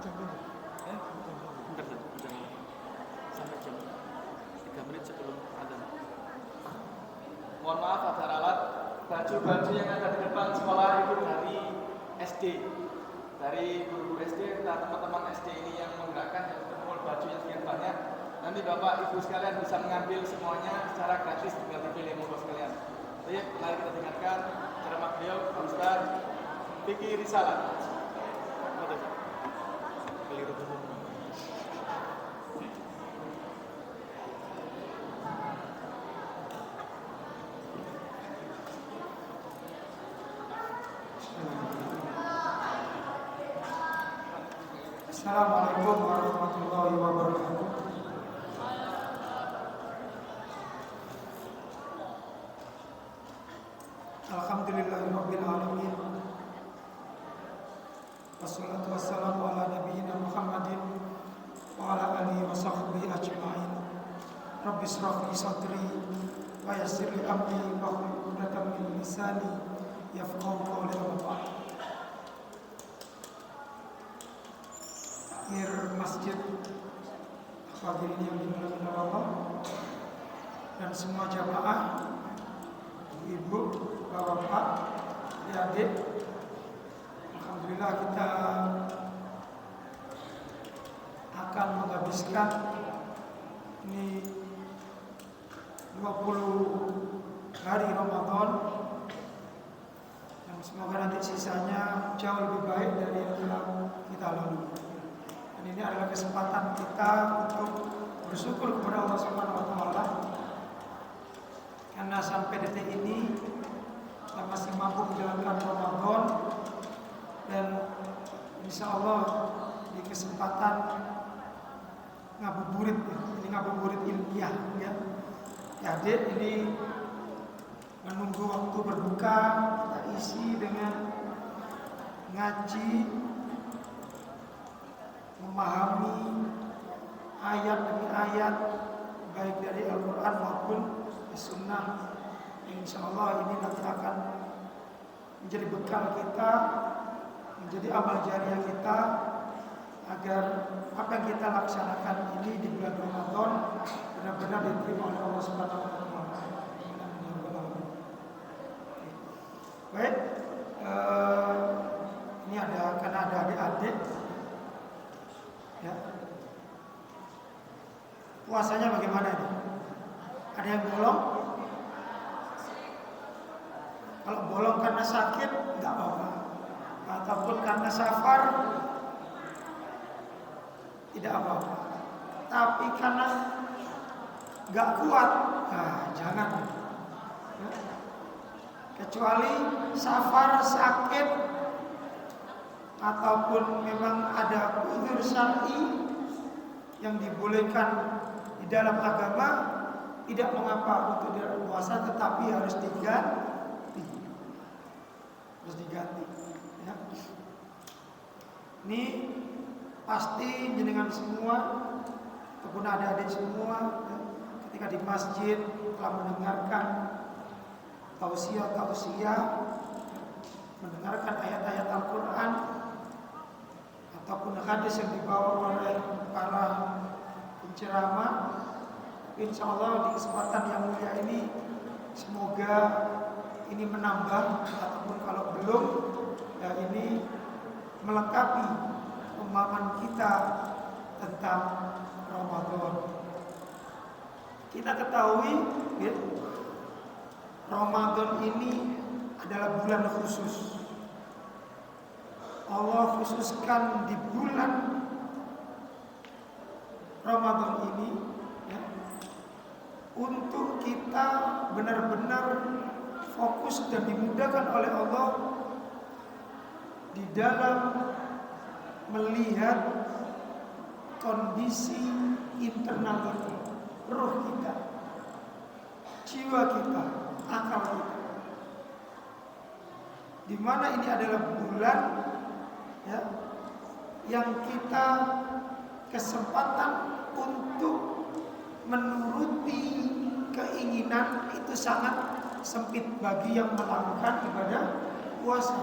Ya, bentar, sampai jam 3 menit sebelum adzan. Mohon maaf ada ralat, baju-baju yang ada di depan sekolah itu dari SD, dari guru-guru SD dan teman-teman SD ini yang menggerakkan yang kumpul baju yang sekian banyak. Nanti Bapak Ibu sekalian bisa mengambil semuanya secara gratis, tinggal dipilih monggo sekalian. Baik, mari kita dengarkan ceramah beliau, Pak Ustaz Fikri Risalah. Keliru umum. Assalamualaikum warahmatullahi wabarakatuh. Alhamdulillahirabbil alamin. Wassalatu wassalamu ala nabiyyina Muhammadin wa ala alihi wa sahbihi ajma'in. Rabbi shrah li sadri wa yassir li amri wahlul 'uqdatam min lisani yafqahu qawli. Masjid hadirin yang dimuliakan Allah dan semua jamaah, ibu, bapak, adik. Alhamdulillah kita akan menghabiskan ini 20 hari Ramadan dan semoga nanti sisanya jauh lebih baik dari yang telah kita lalui. Dan ini adalah kesempatan kita untuk bersyukur kepada Allah Subhanahu wa taala karena sampai detik ini kita masih mampu menjalankan Ramadan dan insya Allah di kesempatan ngabuburit, ini ngabuburit ilmiah ya. Adik ini menunggu waktu berbuka, kita isi dengan ngaji, memahami ayat demi ayat baik dari Al-Quran maupun Sunnah. Insya Allah ini nanti akan menjadi bekal kita, menjadi amal jariah kita agar apa yang kita laksanakan ini di bulan Ramadan benar-benar diterima oleh Allah Subhanahu wa taala. Baik, ini karena ada adik-adik. Ya. Puasanya bagaimana ini? Ada yang bolong? Kalau bolong karena sakit, nggak apa-apa. Ataupun karena safar, tidak apa-apa. Tapi karena nggak kuat, nah jangan. Ya. Kecuali safar, sakit, ataupun memang ada uzur syar'i yang dibolehkan di dalam agama, tidak mengapa untuk tidak puasa, tetapi harus diganti. Ya. Ini pasti jenengan semua ataupun adik-adik semua ya, ketika di masjid telah mendengarkan tausiah, mendengarkan ayat-ayat Al-Quran ataupun hadis yang dibawa oleh para penceramah. Insya Allah di kesempatan yang mulia ini semoga ini menambah ataupun kalau belum ya ini melengkapi pemahaman kita tentang Ramadan. Kita ketahui ya, Ramadan ini adalah bulan khusus. Allah khususkan di bulan Ramadan ini ya, untuk kita benar-benar fokus dan dimudahkan oleh Allah di dalam melihat kondisi internal kita, roh kita, jiwa kita, akal kita. Di mana ini adalah bulan ya, yang kita kesempatan untuk menuruti keinginan itu sangat sempit bagi yang melakukan ibadah puasa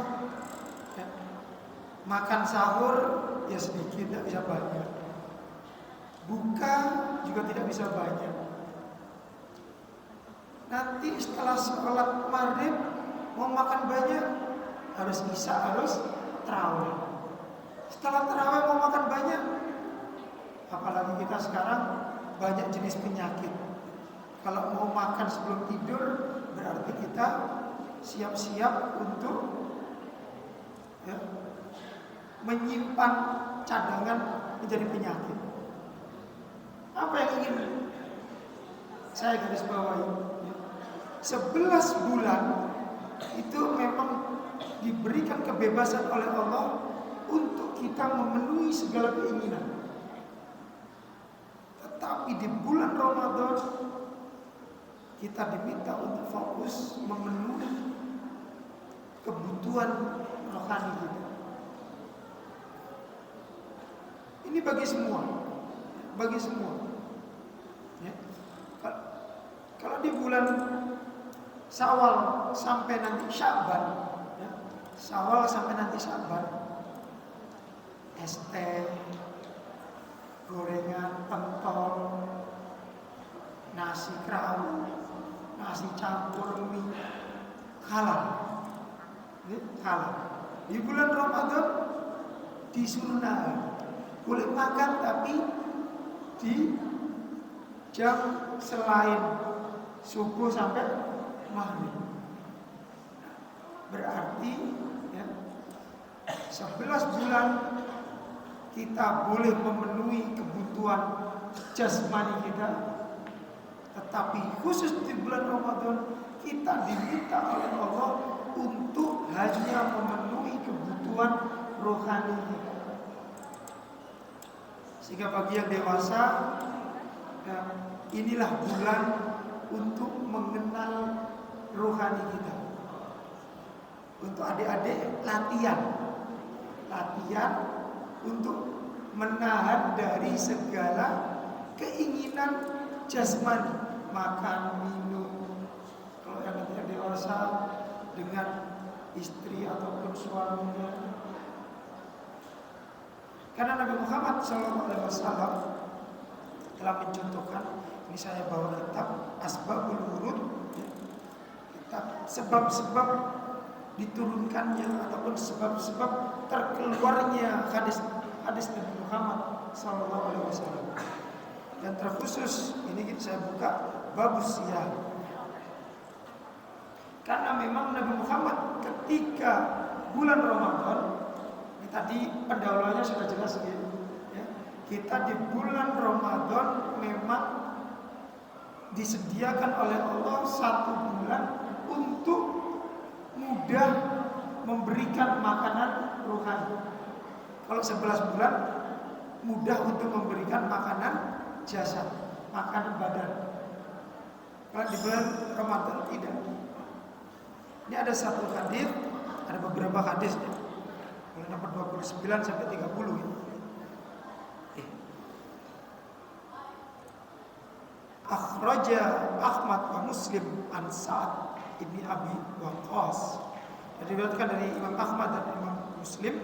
ya. Makan sahur ya sedikit, tidak bisa banyak. Buka juga tidak bisa banyak. Nanti setelah sholat maghrib mau makan banyak, harus isya, harus tarawih. Setelah tarawih mau makan banyak, apalagi kita sekarang banyak jenis penyakit. Kalau mau makan sebelum tidur, berarti kita siap-siap untuk ya, menyimpan cadangan menjadi penyakit. Apa yang ingin saya garis bawahi? 11 bulan itu memang diberikan kebebasan oleh Allah untuk kita memenuhi segala keinginan. Tetapi di bulan Ramadan kita diminta untuk fokus memenuhi kebutuhan rohani kita. Ini bagi semua, bagi semua. Ya. Kalau di bulan Syawal sampai nanti Sya'ban, ya. Syawal sampai nanti Sya'ban, es teh, gorengan, pentol, nasi kerawu, nasi campur mie, halal. Halal. Di bulan Ramadan disuruh nahan. Boleh makan tapi di jam selain subuh sampai maghrib. Berarti ya, 11 bulan kita boleh memenuhi kebutuhan jasmani kita, tetapi khusus di bulan Ramadan kita diminta oleh Allah untuk hanya memenuhi kebutuhan rohani kita. Sehingga bagi yang dewasa, ya, inilah bulan untuk mengenal rohani kita. Untuk adik-adik latihan untuk menahan dari segala keinginan jasmani, makan, minum. Kalau yang dewasa dengan istri ataupun suaminya. Karena Nabi Muhammad SAW telah mencontohkan, ini saya bawa kitab Asbabul Wurud, kitab sebab-sebab diturunkannya ataupun sebab-sebab terkeluarnya hadis Nabi Muhammad SAW. Dan terkhusus ini saya buka babus siyam. Karena memang Nabi Muhammad ketika bulan Ramadan, ini tadi pendahuluannya sudah jelas gitu, ya. Kita di bulan Ramadan memang disediakan oleh Allah 1 bulan untuk mudah memberikan makanan rohani. Kalau 11 bulan mudah untuk memberikan makanan jasad, makanan badan. Kalau di bulan Ramadan tidak. Ini ada satu hadis, ada beberapa hadis, mulai nomor 29 sampai 30 ini. Akhraja Ahmad wa Muslim an Sa'ad ibni Abi Waqqas. Jadi diriwayatkan dari Imam Ahmad dan Imam Muslim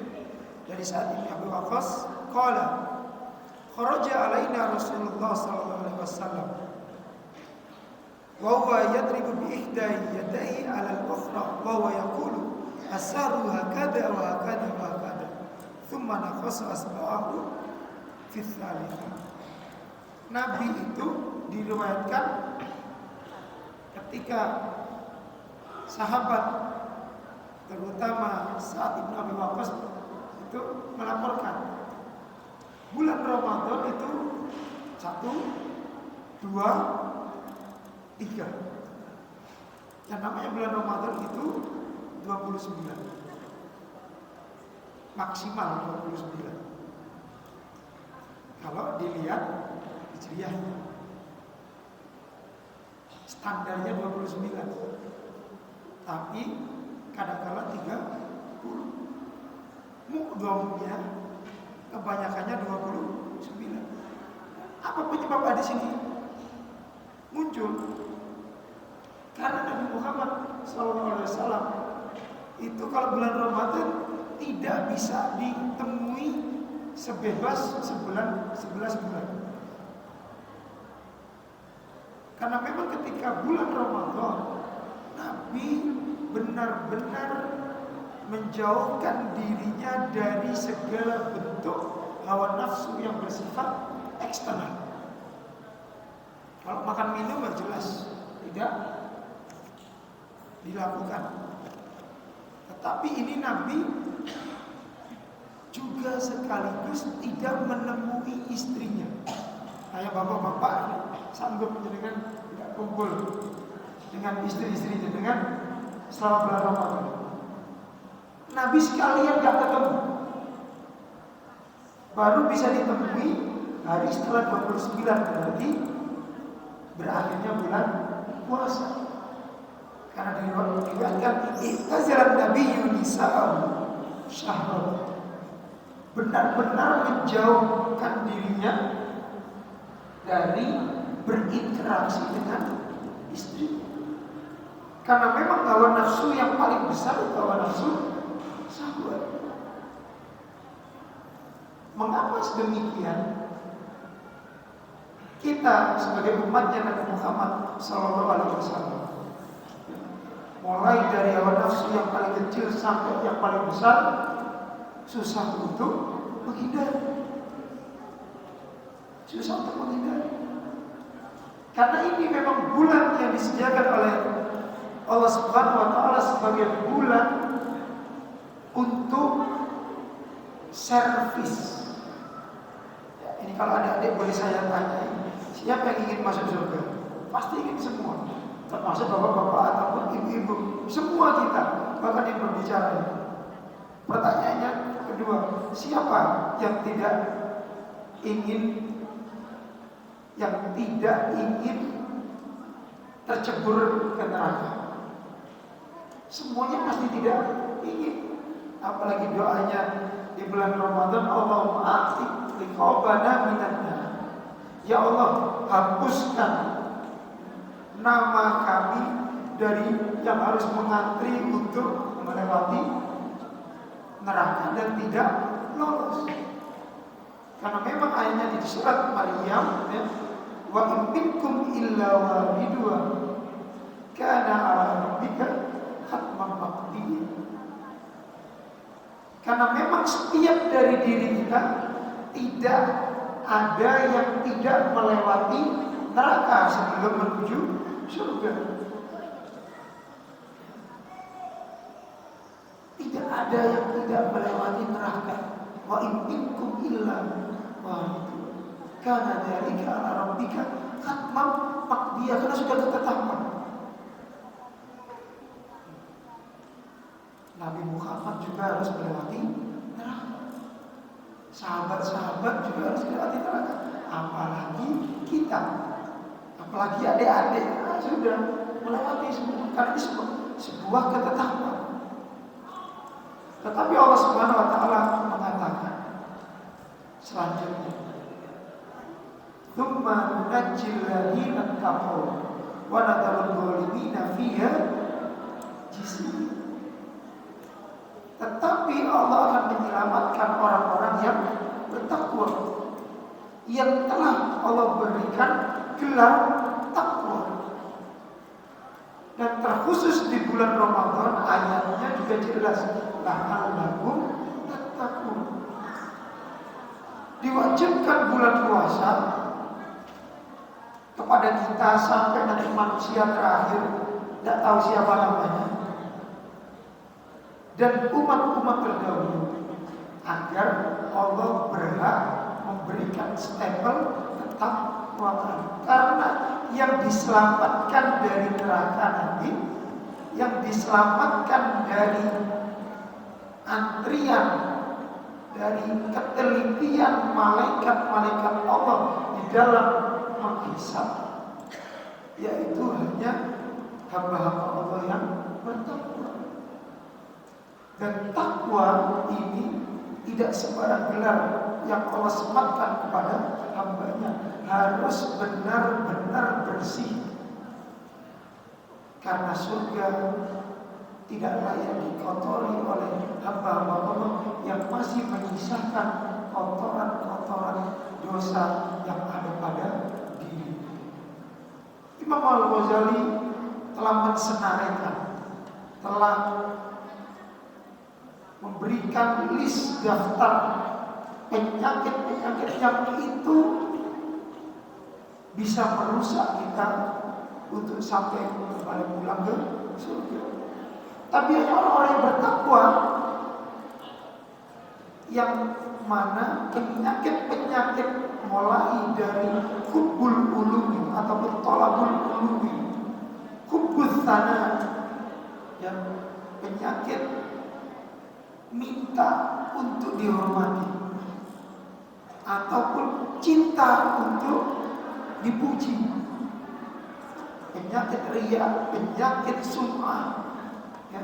dari Sa'ad ibni Abi Waqqas, qala kharaja alaina Rasulullah sallallahu alaihi wasallam wa huwa yadribu bi ihda yadayhi 'ala al-ukhra wa huwa yaqulu asaru hakada wa hakada wa hakada thumma naqasa asba'ahu fi tsalitsah. Nabi itu diriwayatkan ketika sahabat terutama Sa'ad bin Abi Waqqas itu melaporkan bulan Ramadan itu 1, 2, 3. Yang namanya bulan Ramadan itu 29. Maksimal 29. Kalau dilihat hijriahnya, standarnya 29. Tapi kadang-kala 30. Mukdomnya kebanyakannya 29. Apa penyebab hadis ini muncul? Karena Nabi Muhammad SAW itu kalau bulan Ramadan tidak bisa ditemui sebebas 11 bulan. Karena memang ketika bulan Ramadan, Nabi benar-benar menjauhkan dirinya dari segala bentuk hawa nafsu yang bersifat eksternal. Kalau makan minum jelas tidak dilakukan. Tetapi ini Nabi juga sekaligus tidak menemui istrinya. Kayak bapak-bapak sanggup menjadikan tidak kumpul dengan istri-istrinya dengan selama bulan Ramadan. Nabi sekalian gak ketemu. Baru bisa ditemui hari setelah 29 berarti berakhirnya bulan puasa. Karena diriwayatkan ittazalan nabiyyu nisa'ahu syahran. Benar-benar menjauhkan dirinya dari berinteraksi dengan istri. Karena memang hawa nafsu yang paling besar itu hawa nafsu syahwat. Mengapa sedemikian? Kita sebagai umatnya Nabi Muhammad SAW, mulai dari hawa nafsu yang paling kecil sampai yang paling besar, susah untuk menghindar. Susah untuk menghindar. Karena ini memang bulan yang disediakan oleh Allah Subhanahu wa taala sebagai bulan untuk servis. Ya, ini kalau adik-adik boleh saya tanya, siapa yang ingin masuk surga? Pasti ingin semua. Termasuk bapak-bapak ataupun ibu-ibu, semua kita, bahkan yang berbicara. Pertanyaannya kedua, siapa yang tidak ingin tercebur ke neraka? Semuanya pasti tidak ingin. Apalagi doanya di bulan Ramadan, Allahumma a'ti liqabana minan nar. Ya Allah, hapuskan nama kami dari yang harus mengantri untuk melewati neraka dan tidak lolos. Karena memang ayatnya di surat Maryam, ya, wa in minkum illa wariduha kana 'ala rabbika hatman maqdiyya. Karena memang setiap dari diri kita tidak ada yang tidak melewati neraka sebelum menuju surga. Tidak ada yang tidak melewati neraka. Wa in minkum illa wariduha kana dzalika 'ala rabbika hatman maqdiyya. Karena sudah ketetapan. Nabi Muhammad juga harus melewati neraka. Sahabat-sahabat juga harus melewati neraka. Apalagi kita, apalagi adik-adik, sudah melewati semua. Karena ini sebuah ketetapan. Tetapi Allah Subhanahu wa taala mengatakan selanjutnya, "Tsumma nunajjil ladzina taqaw wa nadharul zalimina fiha jisya." Tetapi Allah akan menyelamatkan orang-orang yang bertakwa, yang telah Allah berikan gelar takwa. Dan terkhusus di bulan Ramadan ayatnya juga jelas, la'allakum tattaqun. Diwajibkan bulan puasa kepada kita sampai nanti manusia terakhir, tidak tahu siapa namanya, dan umat-umat terdahulu, agar Allah berhak memberikan stempel tetap muatan. Karena yang diselamatkan dari neraka nanti, yang diselamatkan dari antrian, dari ketelitian malaikat-malaikat Allah di dalam menghisab, yaitu hanya hamba-hamba Allah yang bertakwa. Dan takwa ini tidak sembarang gelar yang Allah sematkan kepada hambanya, harus benar-benar bersih. Karena surga tidak layak dikotori oleh hamba-hamba Allah yang masih menyisakan kotoran-kotoran dosa yang ada pada diri. Imam Al-Ghazali telah mensenaraikan, telah memberikan list daftar penyakit-penyakit yang itu bisa merusak kita untuk sampai kembali pulang ke surga. Tapi hanya orang-orang yang bertakwa yang mana penyakit-penyakit mulai dari hubbul ulumi ataupun tolabul ulumi, hubbus sana, yang penyakit minta untuk dihormati ataupun cinta untuk dipuji, penyakit riya, penyakit sum'ah, ya,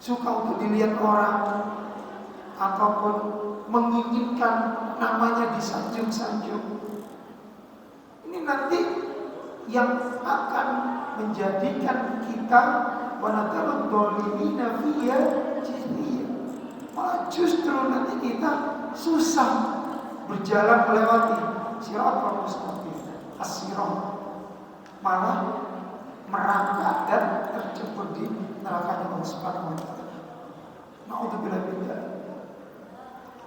suka untuk dilihat orang ataupun menginginkan namanya disanjung-sanjung. Ini nanti yang akan menjadikan kita wanadalul dolimina fiyya jizniya. Malah justru nanti kita susah berjalan melewati siratal mustaqim, as-sirat, malah merangkak dan terjebak di neraka Allah Subhanahu wa taala. Nauzubillah min dzalik.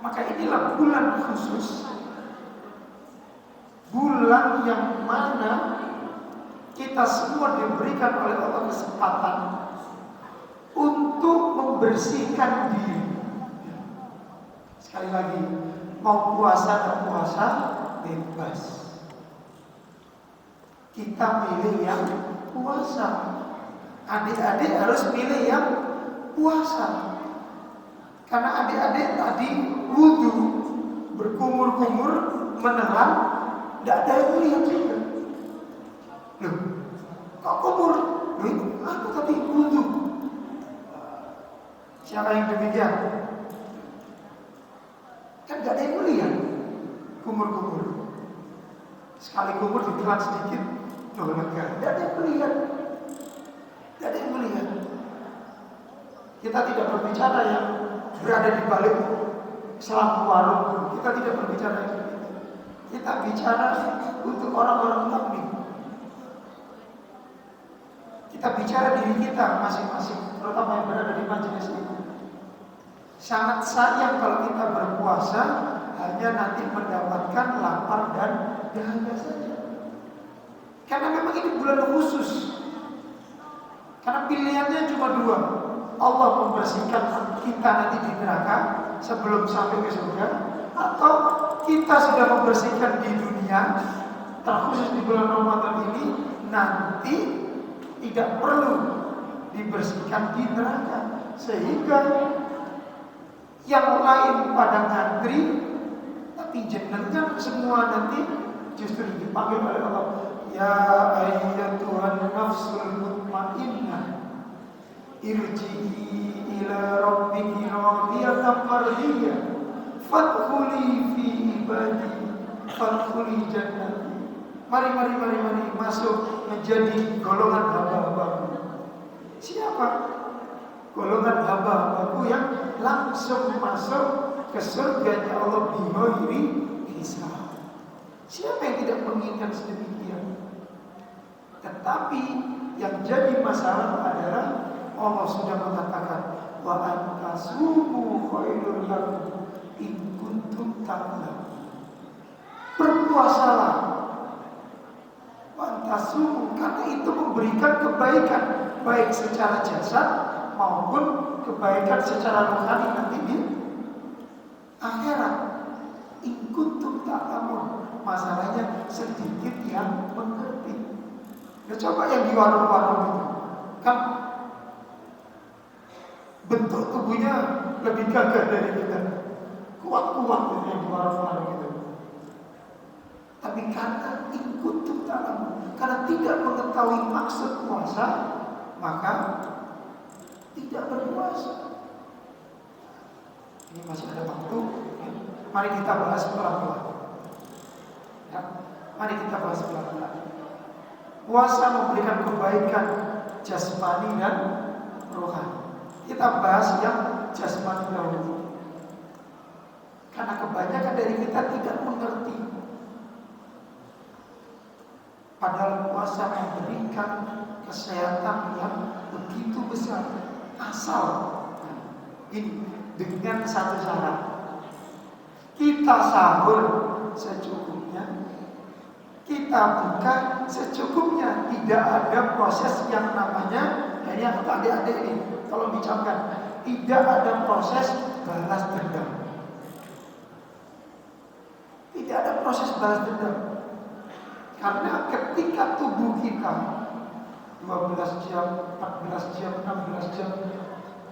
Maka inilah bulan khusus, bulan yang mana kita semua diberikan oleh Allah kesempatan untuk membersihkan diri. Sekali lagi, mau puasa dan puasa bebas. Kita pilih yang puasa. Adik-adik harus pilih yang puasa. Karena adik-adik tadi wudu, berkumur-kumur, menelan, tidak ada yang melihat juga. Loh, kok kumur? Loh, aku tadi wudu. Siapa yang demikian? Kan tidak ada yang melihat kumur-kumur. Sekali kumur ditelan sedikit, loh lega. Tidak ada yang melihat. Tidak ada yang melihat. Kita tidak berbicara yang berada di balik selampu warung. Kita tidak berbicara itu. Kita bicara untuk orang-orang mukmin. Kita bicara diri kita masing-masing, terutama yang berada di majelis ini. Sangat sayang kalau kita berpuasa hanya nanti mendapatkan lapar dan dahaga saja. Karena memang ini bulan khusus. Karena pilihannya cuma dua. Allah membersihkan kita nanti di neraka sebelum sampai ke surga, atau kita sudah membersihkan di dunia, terkhusus di bulan Ramadan ini, nanti tidak perlu dibersihkan di neraka, sehingga yang lain pada ngantri, tapi jenengan semua nanti justru dipanggil oleh Allah. Ya ayyatuhan nafsul mutmainnah, irji'i ila rabbiki radiyatan mardiyah, fadkhuli fi ibadi, fadkhuli jannati. Mari masuk menjadi golongan hamba-hambaku. Siapa? Golongan hamba-hambaku yang langsung masuk ke surganya Allah bighairi hisab. Siapa yang tidak menginginkan sedemikian? Tetapi yang jadi masalah adalah Allah sudah mengatakan wa antasumu khairul lakum in kuntum ta'lamun. Berpuasalah, wa antasumu, karena itu memberikan kebaikan baik secara jasad maupun kebaikan secara rohani nanti di akhirat. In kuntum ta'lamun. Masalahnya sedikit yang mengerti. Ya, coba yang di warung-warung itu kan bentuk tubuhnya lebih gagah dari kita, kuat-kuat gitu yang di warung-warung itu. Tapi karena ikut dalam, karena tidak mengetahui maksud puasa, maka tidak berpuasa. Ini masih ada waktu. Mari kita bahas pelan-pelan. Ya, mari kita bahas pelan-pelan. Puasa memberikan kebaikan jasmani dan rohani. Kita bahas yang jasmani dahulu. Karena kebanyakan dari kita tidak mengerti. Padahal puasa memberikan kesehatan yang begitu besar. Asal ini dengan satu syarat. Kita sahur secukupnya, kita buka secukupnya. Tidak ada proses yang namanya, ini untuk adik-adik ini, tolong dicamkan, tidak ada proses balas dendam. Tidak ada proses balas dendam. Karena ketika tubuh kita 12 jam, 14 jam, 16 jam,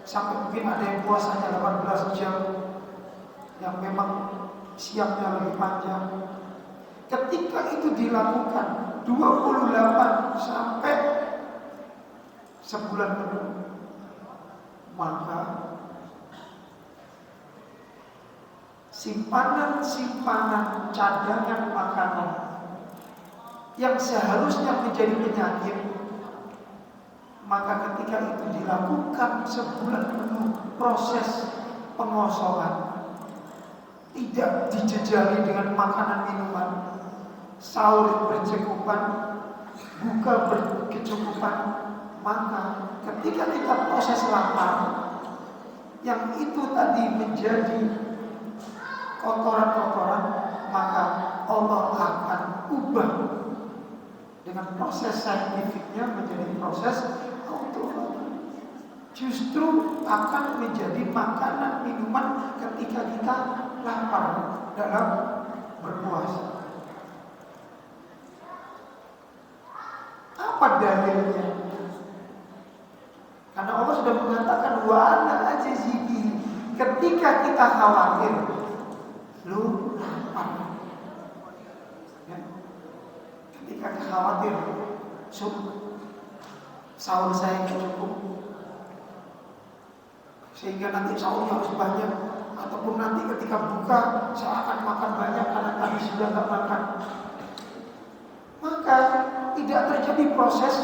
sampai mungkin ada yang puasanya 18 jam, yang memang siangnya lebih panjang. Ketika itu dilakukan 28 sampai sebulan penuh, maka simpanan-simpanan cadangan makanan yang seharusnya menjadi penyakit, maka ketika itu dilakukan sebulan penuh proses pengosongan, tidak dijejali dengan makanan minuman, sahur berkecukupan, buka berkecukupan, maka ketika kita proses lapar, yang itu tadi menjadi kotoran-kotoran, maka Allah akan ubah dengan proses saintifiknya menjadi proses autofagi. Justru akan menjadi makanan minuman ketika kita lapar dalam berpuasa. Apa dalilnya? Karena Allah sudah mengatakan wa ana ajizihi. Ketika kita khawatir, lu lapar. Ya. Ketika khawatir, sahur saya cukup, sehingga nanti sahurnya harus banyak, ataupun nanti ketika buka saya akan makan banyak karena tadi sudah tak makan. Maka tidak terjadi proses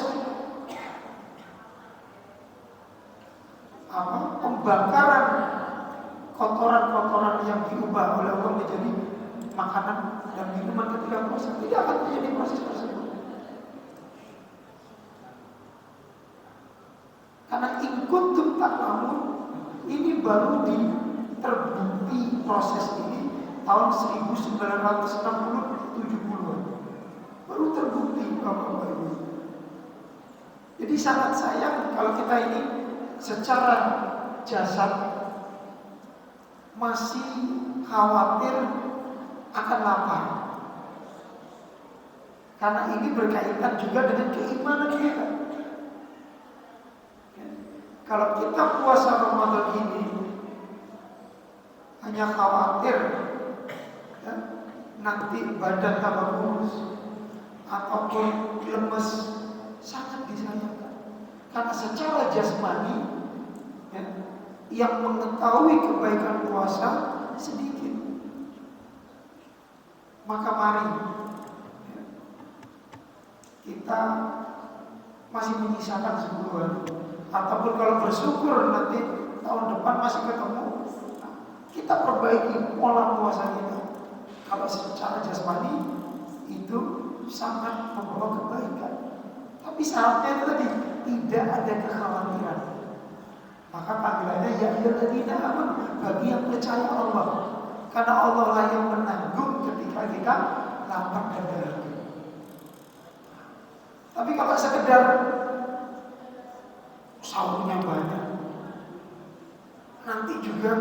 pembakaran kotoran-kotoran yang diubah oleh Allah menjadi makanan dan minuman ketika puasa. Tidak akan terjadi proses tersebut. Karena ingkuntum ta'lamun, ini baru terbukti proses ini tahun 1960-70-an. Baru terbukti Bapak Ibu. Jadi sangat sayang kalau kita ini secara jasad masih khawatir akan lapar. Karena ini berkaitan juga dengan keimanan kita. Kalau kita puasa Ramadan ini hanya khawatir ya, nanti badan tambah kurus ataupun lemes, sangat disayangkan. Karena secara jasmani ya, yang mengetahui kebaikan puasa sedikit. Maka mari ya, kita masih menyisakan 10 hari. Ataupun kalau bersyukur nanti tahun depan masih ketemu, kita perbaiki pola puasa kita. Kalau secara jasmani itu sangat membawa kebaikan. Tapi syaratnya tadi tidak ada kekhawatiran. Maka panggilannya ya ayyuhalladzina amanu, bagi yang percaya Allah. Karena Allah lah yang menanggung ketika kita lapar dan dahaga. Tapi kalau sekedar sahurnya banyak, nanti juga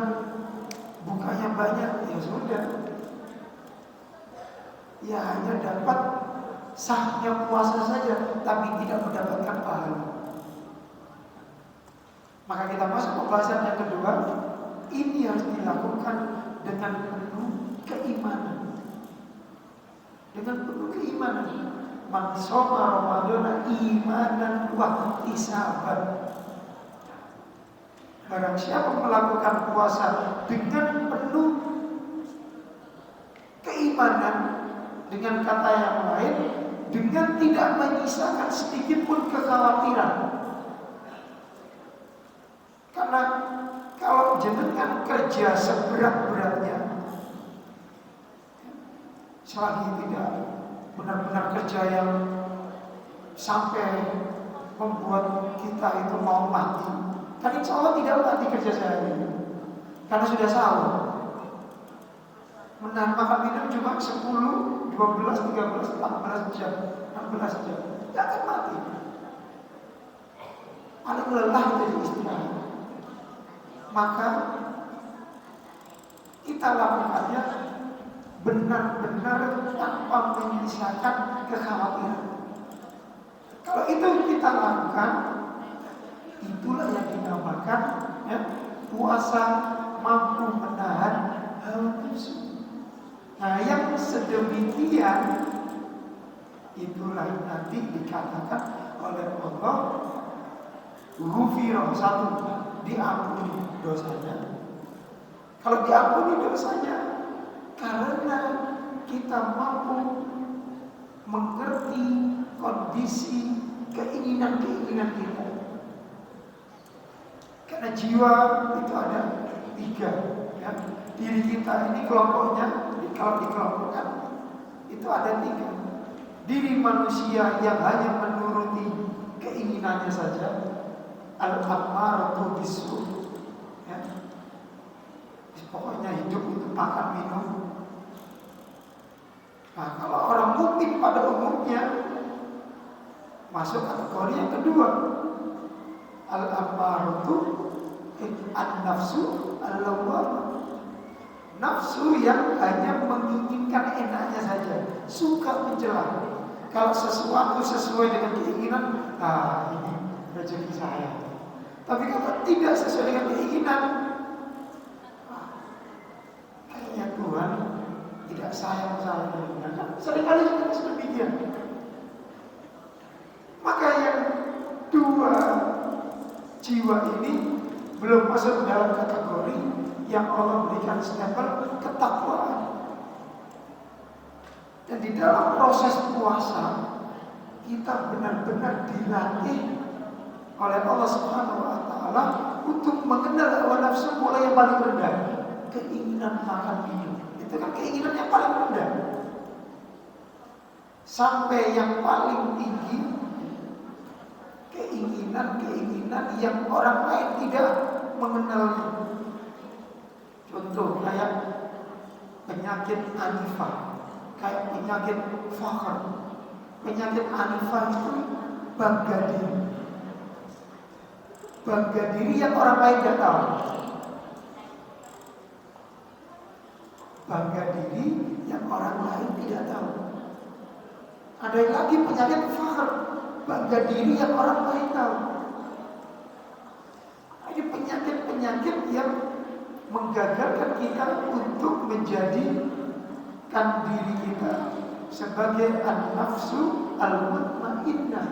bukanya banyak, ya sudah, ya hanya dapat sahnya puasa saja, tapi tidak mendapatkan pahala. Maka kita masuk pembahasan yang kedua. Ini harus dilakukan dengan penuh keimanan. Dengan penuh keimanan. Man shoma Ramadana imanan wa ihtisaban. Barang siapa melakukan puasa dengan penuh keimanan, dengan kata yang lain, dengan tidak menyisakan sedikit pun kekhawatiran, kerja seberat-beratnya, selagi tidak benar-benar kerja yang sampai membuat kita itu mau mati, kan insya Allah tidak mati kerja sehari, karena sudah sahur. Menahan makan minum cuma 10, 12, 13, 14 jam, 16 jam, tidak akan mati. Paling lelah dari istirahat. Maka kita lakukannya benar-benar tanpa menyisakan kekhawatiran. Kalau itu kita lakukan, itulah yang dinamakan ya, puasa mampu menahan hawa nafsu. Nah, yang sedemikian itulah nanti dikatakan oleh Allah, ghufira, satu, diampuni dosanya. Kalau diampuni dosanya karena kita mampu mengerti kondisi keinginan-keinginan kita. Karena jiwa itu ada 3 ya. Diri kita ini kelompoknya, kalau dikelompokkan itu ada 3. Diri manusia yang hanya menuruti keinginannya saja, al-ammaratu bisu ya. Pokoknya hidup itu makan minum. Nah, kalau orang mukmin pada umumnya masuk kategori yang kedua, al-ammaratu an-nafsu al-lawwamah. Nafsu yang hanya menginginkan enaknya saja, suka mencela. Kalau sesuatu sesuai dengan keinginan, ini rezeki saya. Tapi kalau tidak sesuai dengan keinginan, kayaknya Tuhan tidak sayang saya. Seringkali juga demikian. Maka yang 2 jiwa ini belum masuk dalam kategori yang Allah berikan stempel ketakwaan. Dan di dalam proses puasa kita benar-benar dilatih oleh Allah Subhanahu wa taala untuk mengenal hawa nafsu mulai yang paling rendah, keinginan makan minum. Itu kan keinginan yang paling rendah. Sampai yang paling tinggi, keinginan-keinginan yang orang lain tidak mengenalnya. Contoh kayak penyakit anifah, kayak penyakit fakhr. Penyakit anifah itu bangga diri. Bangga diri yang orang lain tidak tahu. Bangga diri yang orang lain tidak tahu. Ada lagi penyakit fakhr, bangga diri yang orang lain tahu. Ini penyakit-penyakit yang menggagalkan kita untuk menjadikan diri kita sebagai an-nafsu al-mutmainnah.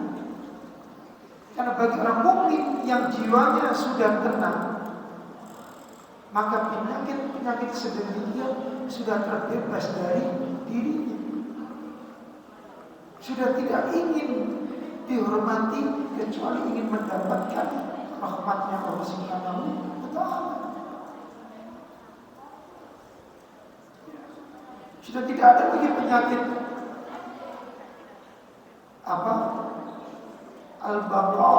Karena bagi orang mukmin yang jiwanya sudah tenang, maka penyakit-penyakit sedemikian sudah terbebas dari dirinya. Sudah tidak ingin dihormati kecuali ingin mendapatkan rahmatnya Allah Subhanahu wa taala. Sudah tidak ada lagi penyakit al-baqa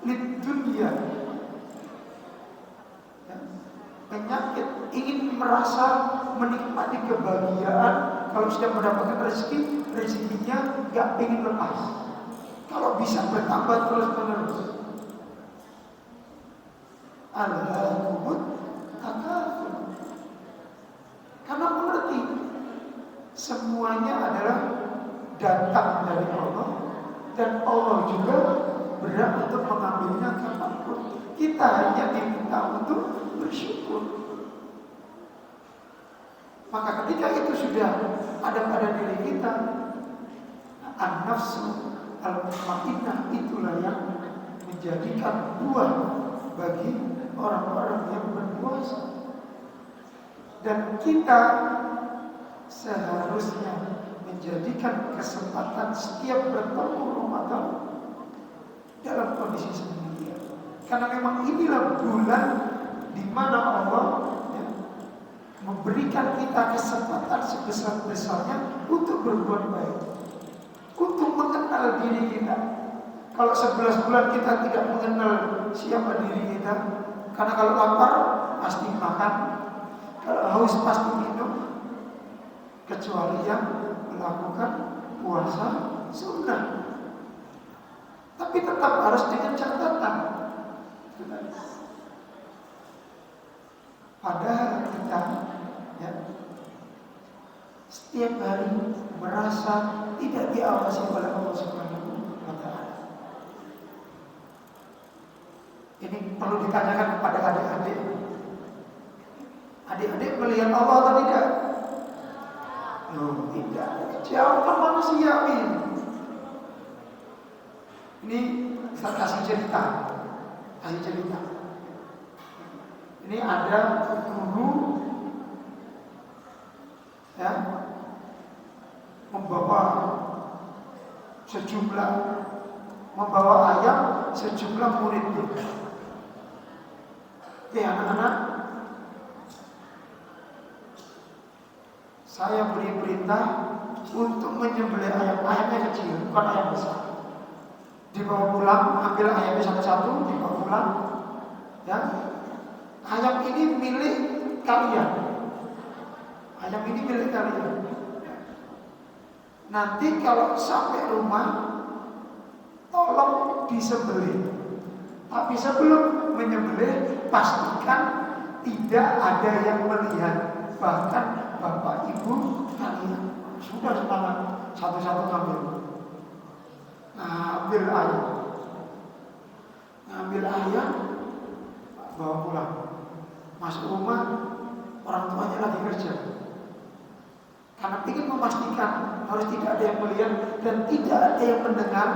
lid dunya. Penyakit ingin merasa menikmati kebahagiaan. Kalau sudah mendapatkan rezeki, rezekinya gak ingin lepas. Kalau bisa bertambah terus-menerus. Al-hakumut takafur. Karena mengerti semuanya adalah datang dari Allah, dan Allah juga berhak untuk mengambilnya kapanpun. Kita hanya diminta untuk bersyukur. Maka ketika itu sudah ada pada diri kita, an-nafsu al-mutmainnah itulah yang menjadikan buah bagi orang-orang yang berpuasa. Dan kita seharusnya menjadikan kesempatan setiap bertemu Ramadan dalam kondisi sedemikian. Karena memang inilah bulan di mana Allah memberikan kita kesempatan sebesar-besarnya untuk berbuat baik, untuk mengenal diri kita. Kalau 11 bulan kita tidak mengenal siapa diri kita, karena kalau lapar pasti makan, kalau haus pasti minum, kecuali yang melakukan puasa sunnah. Tapi tetap harus dengan catatan. Padahal kita ya, setiap hari merasa tidak diawasi oleh Allah Subhanahu wa Ta'ala. Ini perlu ditanyakan kepada adik-adik. Adik-adik melihat Allah atau tidak? Tidak. Jauh manusiawi. Ini saya kasih cerita. Ini ada guru ya membawa ayam sejumlah muridnya. Oke anak-anak, saya beri perintah untuk menyembelih ayamnya kecil, bukan ayam besar. Dibawa pulang, ambil ayamnya satu-satu, dibawa pulang. Ya, ayam ini milik kalian. Nanti kalau sampai rumah, tolong disembelih. Tapi sebelum menyembelih, pastikan tidak ada yang melihat, bahkan bapak ibu kalian. Sudah semangat, satu-satu ngambil. Ngambil ayam, bawa pulang. Masuk rumah, orang tuanya lagi kerja. Karena ingin memastikan harus tidak ada yang melihat dan tidak ada yang mendengar,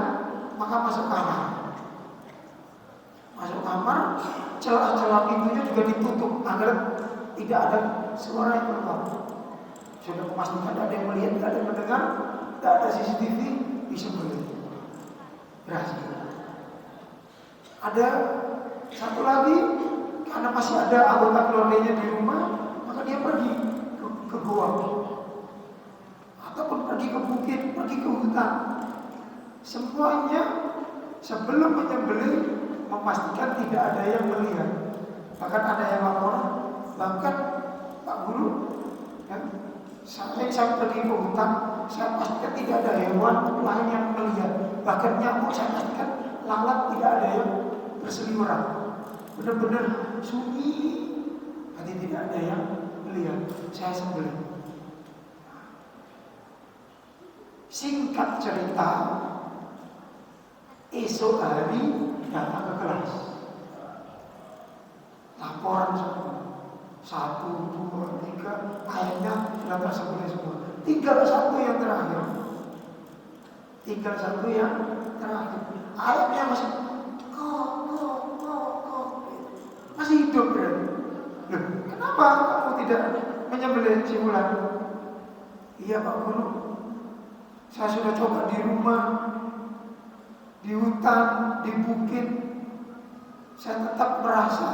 maka masuk kamar. Celah-celah pintunya juga ditutup agar tidak ada suara yang keluar. Sudah memastikan tidak ada yang melihat, tidak ada yang mendengar, tidak ada CCTV, disembelih. Berhasil. Ada satu lagi, karena masih ada anggota keluarganya di rumah, maka dia pergi ke goa ataupun pergi ke bukit, pergi ke hutan. Semuanya sebelum menyembelih memastikan tidak ada yang melihat. Bahkan ada yang lapor, bahkan Pak Guru, ya, saya pergi ke hutan, saya pastikan tidak ada hewan lain yang melihat. Bahkan nyamuk saya pastikan lalat tidak ada yang berseliweran. Benar-benar sunyi, nanti tidak ada yang melihat. Saya sembelih. Singkat cerita, esok hari datang ke kelas. Laporan semua. 1, 2, 3, ayamnya sudah tersembelih semua. Tinggal satu yang terakhir. Ayamnya masih masih hidup berarti. Loh, kenapa kamu tidak menyembelih si Wulan? Iya Pak Guru, saya sudah coba di rumah, di hutan, di bukit. Saya tetap merasa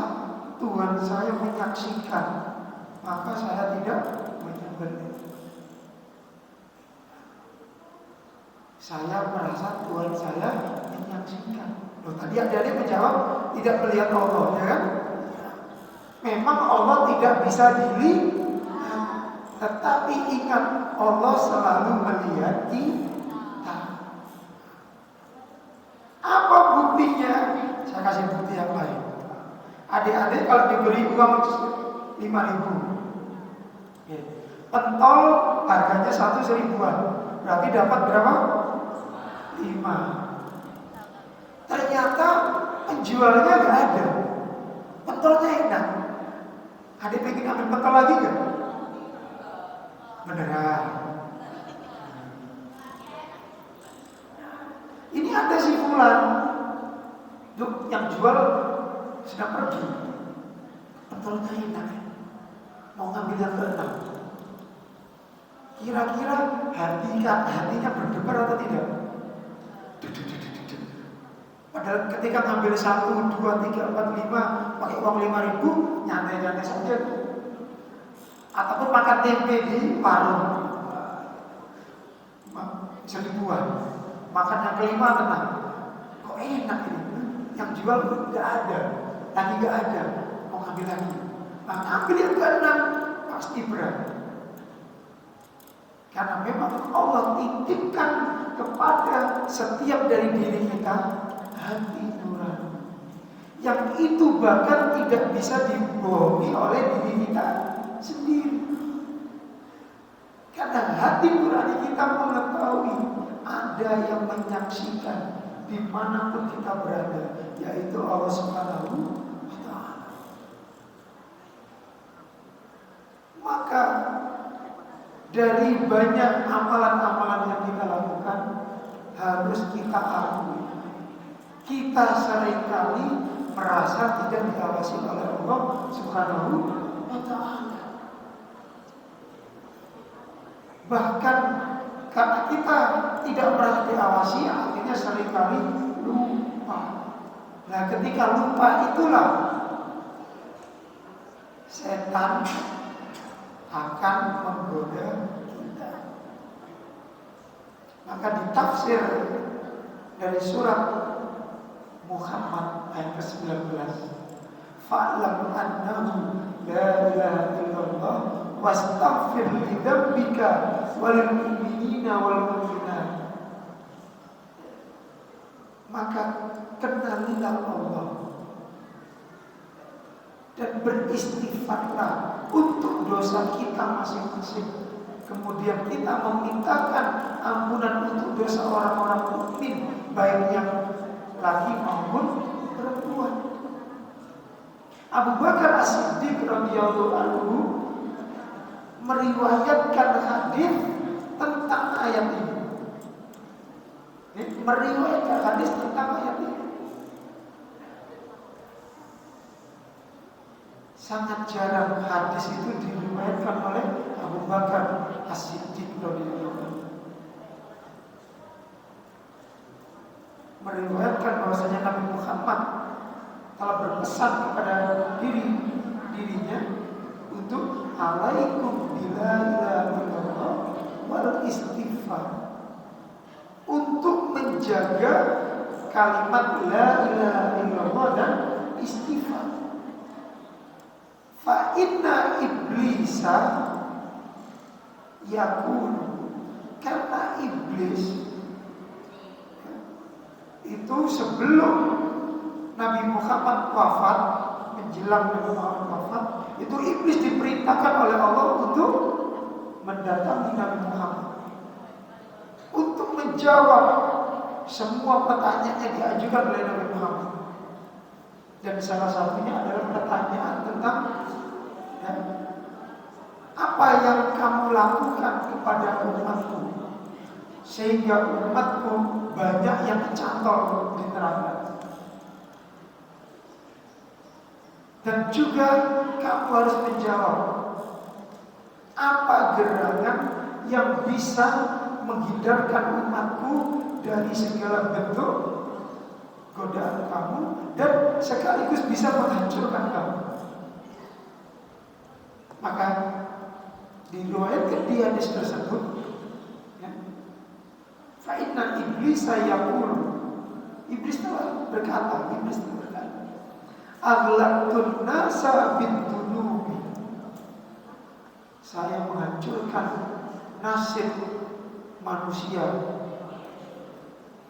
Tuhan saya menyaksikan, maka saya tidak menyembelih. Saya merasa Tuhan saya menyaksikan. Loh, tadi adik-adik menjawab tidak melihat Allah, ya kan? Memang Allah tidak bisa dilihat, tetapi ingat Allah selalu melihat kita. Apa buktinya? Saya kasih bukti yang lain. Adik-adik kalau diberi uang 5.000, pentol harganya 1.000-an, berarti dapat berapa? 5. Ternyata penjualnya nggak ada, pentolnya enak. Adik pengen ambil pentol lagi nggak? Beneran. Ini ada si Fulan, yang jual sedang pergi. Pentolnya enak, mau ngambil yang ke-6. Kira-kira hatinya berdebar atau tidak? Padahal ketika ngambil 1, 2, 3, 4, 5 pakai uang 5.000, nyantai-nyantai saja. ataupun makan tempe di warung. Seribuan. Makan yang kelima tenang. Kok enak ini? Yang jual nggak ada, lagi nggak ada. Mau ambil lagi. Nah, ambil yang keenam pasti berat. Karena memang Allah titipkan kepada setiap dari diri kita hati nurani. Yang itu bahkan tidak bisa dibohongi oleh diri kita sendiri. Karena hati nurani kita mengetahui ada yang menyaksikan dimanapun kita berada, yaitu Allah Subhanahu wa Ta'ala. Maka dari banyak amalan-amalan yang kita lakukan harus kita akui, kita seringkali merasa tidak diawasi oleh Allah Subhanahu wa Ta'ala. Bahkan karena kita tidak merasa diawasi, akhirnya seringkali lupa. Nah, ketika lupa itulah setan akan menggoda kita. Maka ditafsir dari surat Muhammad ayat ke-19, fa'lam annahu la ilaha illallah wastaghfir li dzambika wal mu'minina wal mu'minat. Maka kenalilah Allah dan beristighfarlah untuk dosa kita masing-masing. Kemudian kita memintakan ampunan untuk dosa orang-orang mukmin, baik yang laki maupun perempuan. Abu Bakar As-Siddiq radhiyallahu anhu meriwayatkan hadis tentang ayat ini. Meriwayatkan hadis tentang ayat ini. Sangat jarang hadis itu diriwayatkan oleh Abu Bakar As-Siddiq radhiyallahu anhu. Meriwayatkan bahwasanya Nabi Muhammad telah berpesan kepada dirinya untuk alaikum bila ilaha illallah wal istighfar, untuk menjaga kalimat la ilaha illallah dan istighfar. Fa inna iblisa yakun, karena iblis itu sebelum Nabi Muhammad wafat, menjelang Nabi Muhammad wafat, itu iblis diperintahkan oleh Allah untuk mendatangi Nabi Muhammad untuk menjawab semua pertanyaan yang diajukan oleh Nabi Muhammad. Dan salah satunya adalah pertanyaan tentang apa yang kamu lakukan kepada umatku sehingga umatku banyak yang kecantol di neraka. Dan juga kamu harus menjawab apa gerangan yang bisa menghindarkan umatku dari segala bentuk godaan kamu dan sekaligus bisa menghancurkan kamu. Maka diriwayatkan di hadis tersebut, fa inna iblisa yaqul, iblis telah berkata, aghlaqtun nasa bidunubi, saya menghancurkan nasib manusia,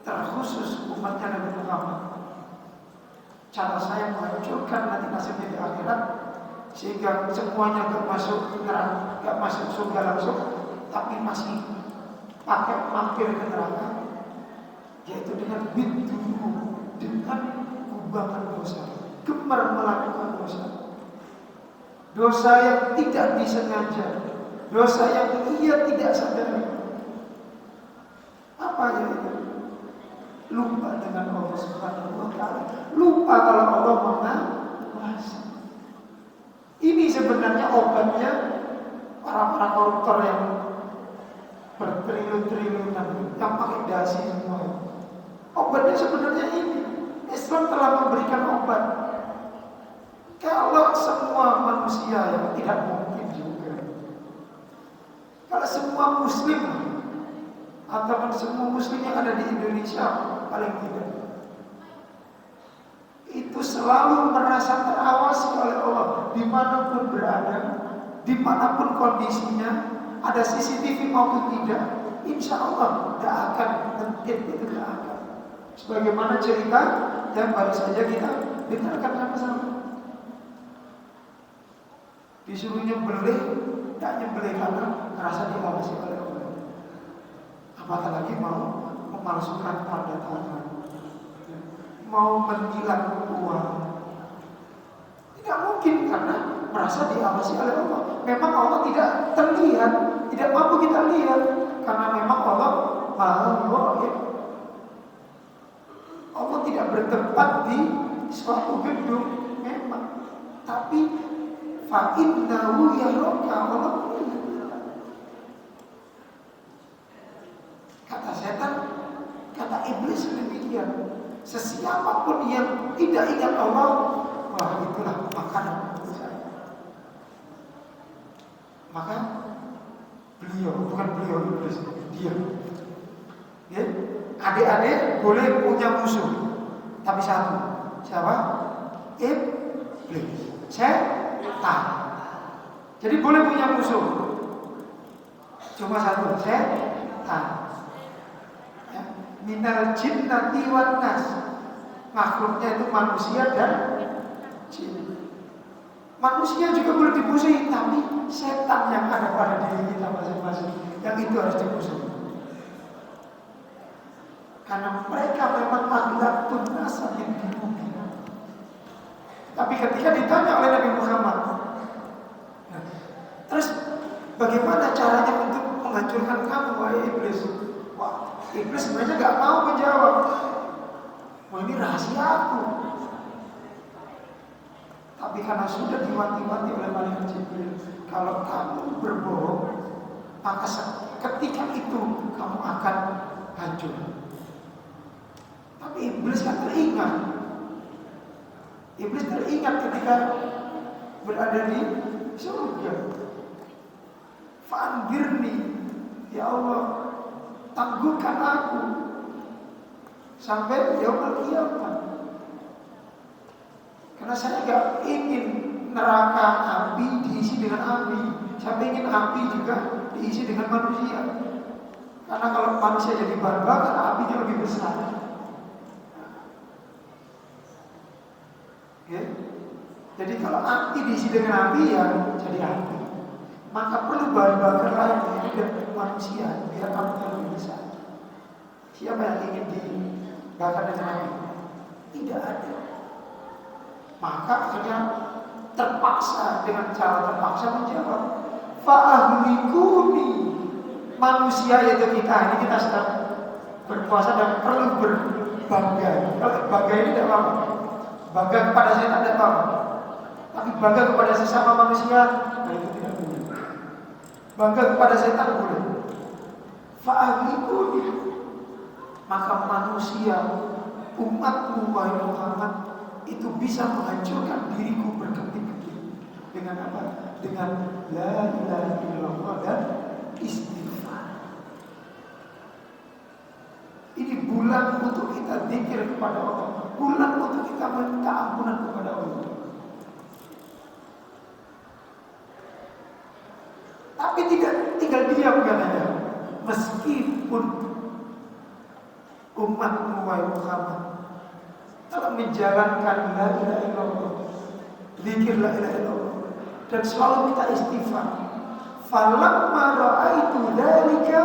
terkhusus umatnya Nabi Muhammad. Cara saya menghancurkan nanti nasibnya di akhirat, sehingga semuanya gak masuk neraka, gak masuk surga langsung, tapi masih pakai mampir ke neraka, yaitu dengan bidunu, dengan kubangan dosa, gemar melakukan dosa yang tidak disengaja, dosa yang ia tidak sadari. Apa itu? Lupa dengan Allah Subhanahu wa Ta'ala, lupa kalau Allah mengawasi. Ini sebenarnya obatnya para koruptor yang bertriliun-triliunan, yang pakai dasi semua. Obatnya sebenarnya ini. Islam telah memberikan obat. Kalau semua manusia, yang tidak mungkin juga, semua muslim ataupun semua muslim yang ada di Indonesia paling tidak itu selalu merasa terawasi oleh Allah dimanapun berada, dimanapun kondisinya, ada CCTV maupun tidak, insya Allah tidak akan mentit, itu tidak akan. Sebagaimana cerita yang baru saja kita dengarkan sama-sama. Disuruh nyembelih, tidak nyembelih karena merasa diawasi oleh Allah. Apatah lagi mau memalsukan tanda tangan, mau menilang uang. Tidak mungkin karena merasa diawasi oleh Allah. Memang Allah tidak terlihat, tidak mampu kita lihat karena memang Allah Maha Ghaib. Allah tidak bertempat di suatu gedung memang, tapi fa innahu yaraka, Allah melihat. Kata setan, kata iblis demikian. Sesiapapun yang tidak ingat Allah, wah itulah makanan untuk saya. Maka beliau, bukan beliau iblis, dia. Ya? Adik-adik boleh punya musuh, tapi satu. Siapa? Iblis. Setan. Jadi boleh punya musuh, cuma satu, setan. Ya. Minal jinnati wan nas. Makhluknya itu manusia dan jin. Manusia juga boleh dimusuhi, tapi setan yang ada pada diri kita masing-masing, yang itu harus dimusuhi. Karena mereka memang aghlaqun nas yang dimusuhi. Tapi ketika ditanya oleh Nabi Muhammad, nah, terus bagaimana caranya untuk menghancurkan kamu, wahai iblis? Wah, iblis sebenarnya gak mau menjawab. Wah, ini rahasia aku. Tapi karena sudah diwanti-wanti oleh malaikat Jibril, kalau kamu berbohong, maka ketika itu kamu akan hancur. Tapi iblis kan teringat. Iblis teringat ketika berada di surga. Fa'anzirni, ya Allah, tangguhkan aku sampai yaumul qiyamah. Karena saya gak ingin neraka api diisi dengan api. Saya ingin api juga diisi dengan manusia. Karena kalau manusia jadi bahan bakar, apinya lebih besar. Ya. Jadi kalau api diisi dengan api, ya jadi api. Maka perlu bahan bakar lain dan manusia biar apinya lebih besar. Siapa yang ingin dibakar dengan api? Tidak ada. Maka akhirnya terpaksa, dengan cara terpaksa menjawab, fa'ahlikuni. Manusia yaitu kita, ini kita sedang berpuasa dan perlu berbangga. Kalau bangga ini tidak apa-apa. Bangga kepada setan tidak apa-apa. Tapi bangga kepada sesama manusia, nah itu tidak boleh. Bangga kepada setan boleh. Fa'ahlikuni. Maka manusia, umatmu wahai Muhammad, itu bisa menghancurkan diriku berkepit-kepit. Dengan apa? Dengan la ilaha illallah dan istighfar. Ini bulan untuk kita zikir kepada Allah, bulan untuk kita minta ampunan kepada Allah. Tapi tidak tinggal diam katanya. Meskipun umatmu wahai Muhammad telah menjalankan la ilaha illallah, zikir la ilaha illallah, dan selalu minta istighfar. Falamma ra'aitu dzalika,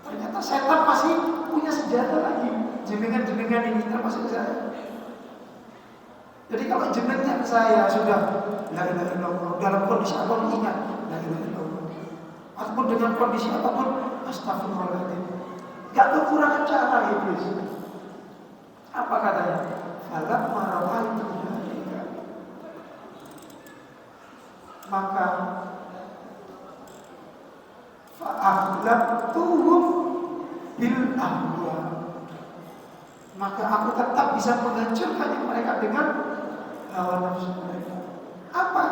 ternyata setan masih punya senjata lagi. Jenengan ini termasuk saya. Jadi kalau jenengan saya sudah la ilaha illallah, dalam kondisi apapun ingat la ilaha illallah, ataupun dengan kondisi apapun astagfirullahaladzim, gak kekurangan cara iblis. Apa katanya? Falamma ra'aitu dzalika, maka fa'ahlaqtuhum bil ahwa, maka aku tetap bisa menghancurkan mereka dengan hawa nafsu mereka. Apa?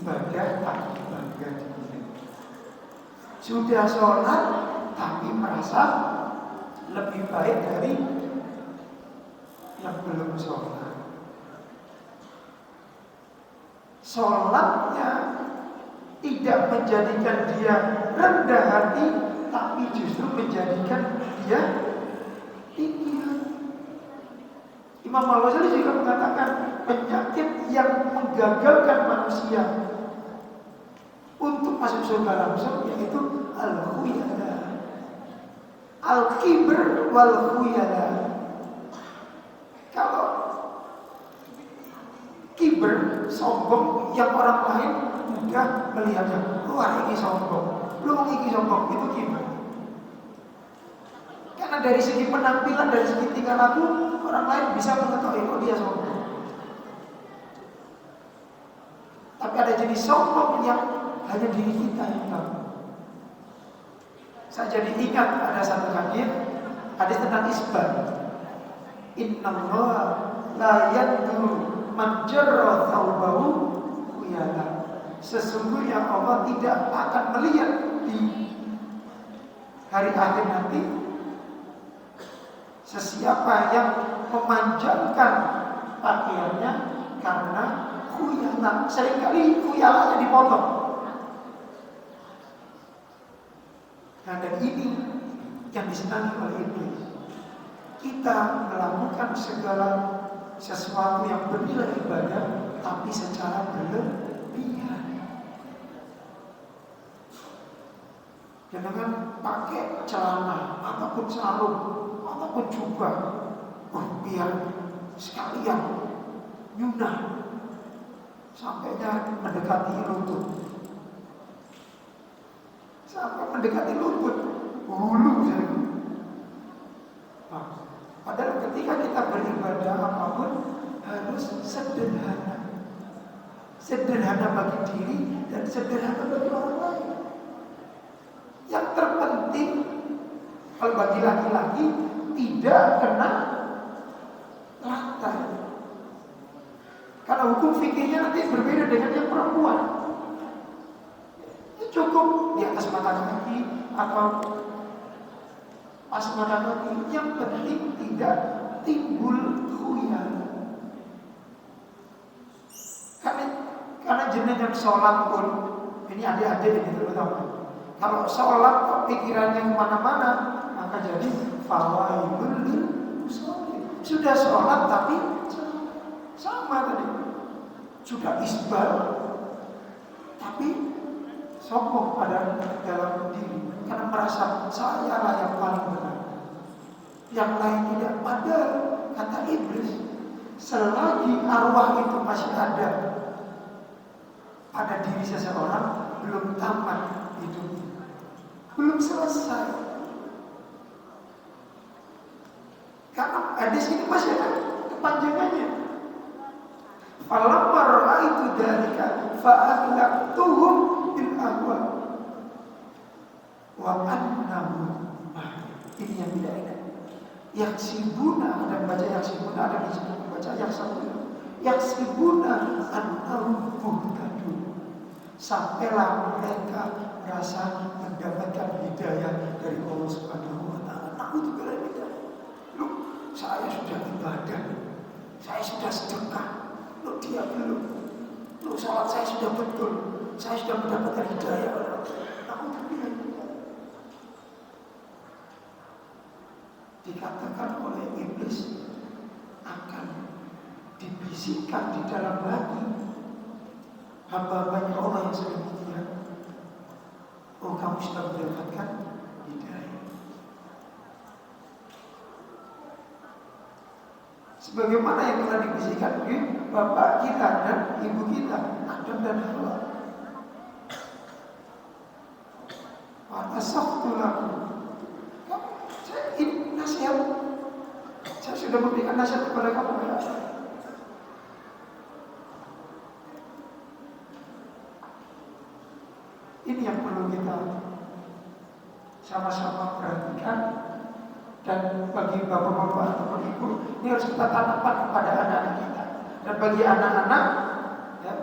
ibadah tapi bangga diri. Sudah sholat tapi merasa lebih baik dari yang belum sholat. Sholatnya tidak menjadikan dia rendah hati, tapi justru menjadikan dia tinggi hati. Imam Al-Ghazali juga mengatakan penyakit yang menggagalkan manusia untuk masuk surga langsung yaitu al-khuyala, al-kibr wal-khuyala. Kalau kibr, sombong, yang orang lain mudah melihatnya, luar ini sombong, lu ini sombong, itu kibr. Karena dari segi penampilan, dari segi tingkah laku, orang lain bisa mengetahui, oh dia sombong. Tapi ada jenis sombong yang hanya diri kita yang tahu. Saya jadi ingat ada satu hadis tentang isbal. Innallaha la yanzuru man jarra thawbahu khuyala. Sesungguhnya Allah tidak akan melihat di hari akhir nanti sesiapa yang memanjangkan pakaiannya karena khuyala. Seringkali khuyalanya dipotong. Nah, dan ini yang disenangi oleh iblis. Kita melakukan segala sesuatu yang bernilai ibadah, tapi secara berlebihan. Jangan pakai celana ataupun sarung ataupun jubah, biar sekalian nyunah sampainya mendekati lutut. Sampai mendekati lutut, hulu saya. Padahal ketika kita beribadah apapun harus sederhana. Sederhana bagi diri dan sederhana bagi orang lain. Yang terpenting kalau bagi laki-laki tidak kena lantai. Karena hukum fikihnya nanti berbeda dengan yang perempuan. Cukup di atas mata kaki atau pas mata kaki. Yang penting tidak timbul khuyal. Karena jenengan sholat pun, ini adik-adik ini terutama. Kalau sholat pikirannya kemana-mana, maka jadi fawailul lil musallin. Sudah sholat tapi sama tadi. Sudah isbal tapi sombong pada dalam diri karena merasa saya lah yang paling benar, yang lain tidak. Padahal kata iblis, selagi arwah itu masih ada pada diri seseorang, belum tamat hidupnya, belum selesai. Karena hadis ini masih ada kepanjangannya. Falamma ra'aitu dzalika fa'ahlaqtuhum bil ahwa wa annahu. Ini yang tidak enak. Yaksibuna, ada baca yaksibuna, ada baca yaksabuna. Yaksibuna annahum muhtadun. Sampailah mereka merasa mendapatkan hidayah dari Allah Subhanahu wa taala. Na'udzubillah min dzalik. Loh, saya sudah ibadah, saya sudah sedekah. Loh, dia belum. Loh, salat saya sudah betul, saya sudah mendapatkan hidayah. Na'udzubillah min dzalik. Dikatakan oleh iblis akan dibisikkan di dalam hati hamba-hambanya Allah yang sedemikian. Oh, kamu sudah mendapatkan hidayah. Sebagaimana yang telah dibisikkan oleh bapak kita dan ibu kita, Adam dan Hawa. Maka sabtulah. Ini nasihat. Saya sudah memberikan nasihat kepada kamu. Ini yang perlu kita sama-sama perhatikan. Dan bagi bapak-bapak ataupun ibu, ini harus kita tanamkan kepada anak-anak kita. Dan bagi anak-anak, ya,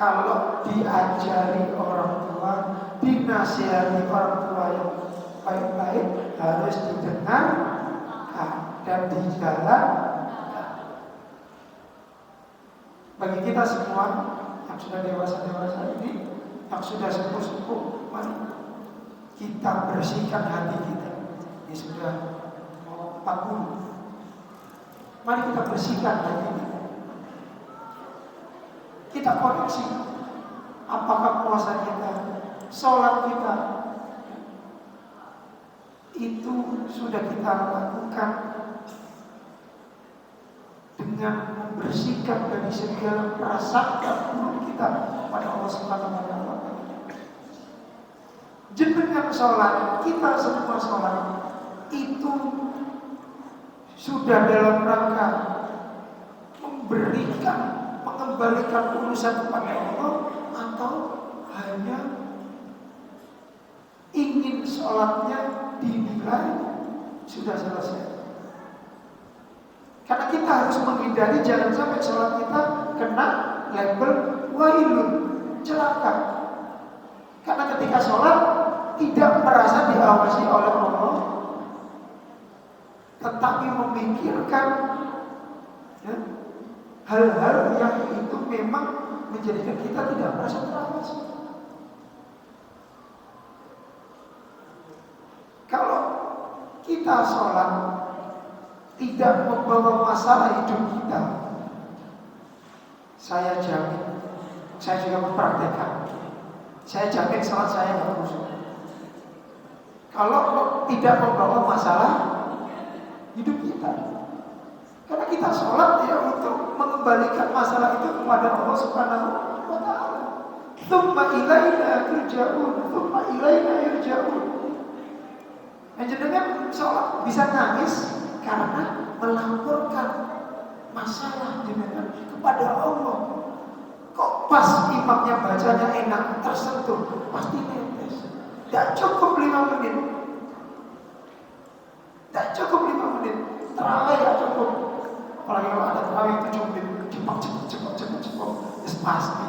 kalau diajari orang tua, dinasihati orang tua yang baik-baik, harus didengar dan dijalankan. Bagi kita semua yang sudah dewasa-dewasa ini, yang sudah sepuh-sepuh, mari kita bersihkan hati kita. Ini sudah mau 40. Mari kita bersihkan hati kita. Kita koreksi. Apakah puasa kita, sholat kita, itu sudah kita lakukan dengan membersihkan dari segala prasangka buruk kita pada Allah Subhanahu wa Ta'ala. Jenengan sholat, kita semua sholat itu sudah dalam rangka mengembalikan urusan kepada Allah, atau hanya ingin sholatnya dinilai sudah selesai. Karena kita harus menghindari jangan sampai sholat kita kena label wailun, celaka. Karena ketika sholat tidak merasa diawasi oleh Allah, tetapi memikirkan hal-hal yang itu memang menjadikan kita tidak merasa terawasi. Kalau kita sholat tidak membawa masalah hidup kita, saya jamin, saya juga mempraktekkan, saya jamin sholat saya tidak khusyuk. Kalau tidak membawa masalah hidup kita, karena kita sholat ya untuk mengembalikan masalah itu kepada Allah Subhanahu wa Ta'ala. Tsumma ilaina turja'un, tsumma ilaina yurja'un. Jenengan sholat bisa nangis karena melaporkan masalah jenengan kepada Allah. Kok pas imamnya bacanya enak, tersentuh, pasti netes. Tidak cukup 5 menit. Tidak cukup 5 menit. Terawih tidak cukup. Apalagi kalau ada terawih 7 menit, cepat. Pasti.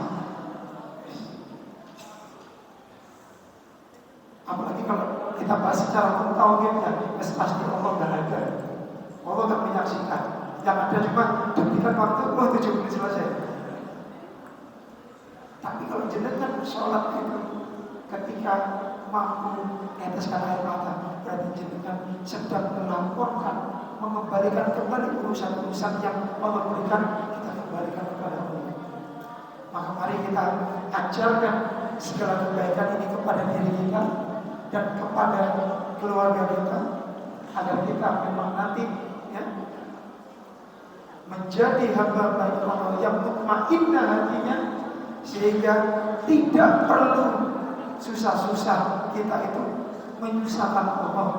Apalagi kalau kita bahas secara tauhidnya, pasti Allah tidak ada. Allah tidak menyaksikan. Yang ada cuma diberikan waktu 7 menit selesai. Tapi kalau jenengan sholat itu ketika mampu neteskan air mata, berarti jenengan sedang melaporkan, mengembalikan kembali urusan-urusan yang Allah berikan, kita kembalikan kepada Allah. Maka mari kita ajarkan segala kebaikan ini kepada diri kita dan kepada keluarga kita, agar kita memang nanti menjadi hamba Allah yang mutmainnah hatinya, sehingga tidak perlu susah-susah kita itu menyusahkan Allah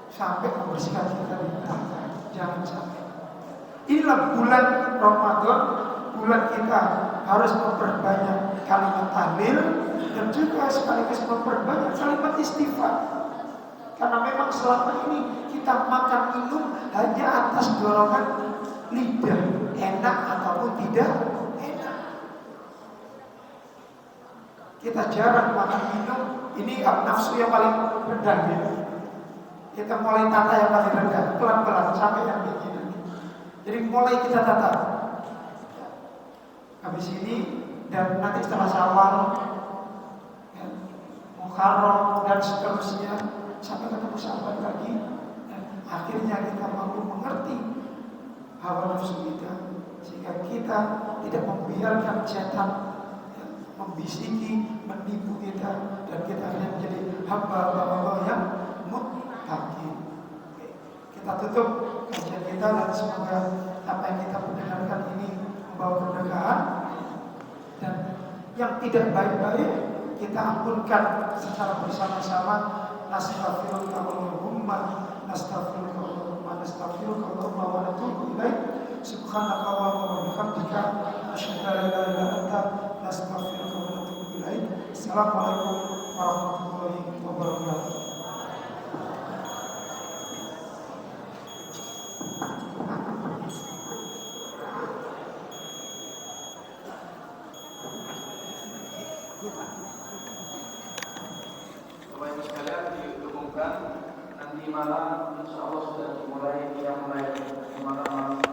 sampai membersihkan kita di neraka. Jangan sampai. Inilah bulan Ramadan, bulan kita harus memperbanyak kalimat tahlil dan juga sekaligus memperbanyak kalimat istighfar. Karena memang selama ini kita makan minum hanya atas dorongan lidah, enak ataupun tidak enak. Kita jarang makan minum, ini nafsu yang paling rendah ya. Kita mulai tata yang paling rendah, pelan-pelan sampai yang begini. Jadi mulai kita tata. Habis ini dan nanti setelah Syawal, Muharram dan seterusnya sampai ketemu Syawal lagi, dan akhirnya kita mampu mengerti hawa nafsu kita, sehingga kita tidak membiarkan setan membisiki, menipu kita, dan kita akhirnya menjadi hamba Allah yang muttaqin. Kita tutup kajian kita dan semoga apa yang kita mendengarkan ini membawa keberkahan, dan yang tidak baik-baik kita ampunkan secara bersama-sama. Nastaghfirullahumma nastaghfirullahumma wa natubu ilaik. Subhanaka wa bihamdika asyhadu an la ilaha illa anta nastaghfiruka wa natubu ilaik. Assalamualaikum warahmatullahi wabarakatuh. Bapak Ibu sekalian didukungkan nanti malam insya Allah sudah dimulai malam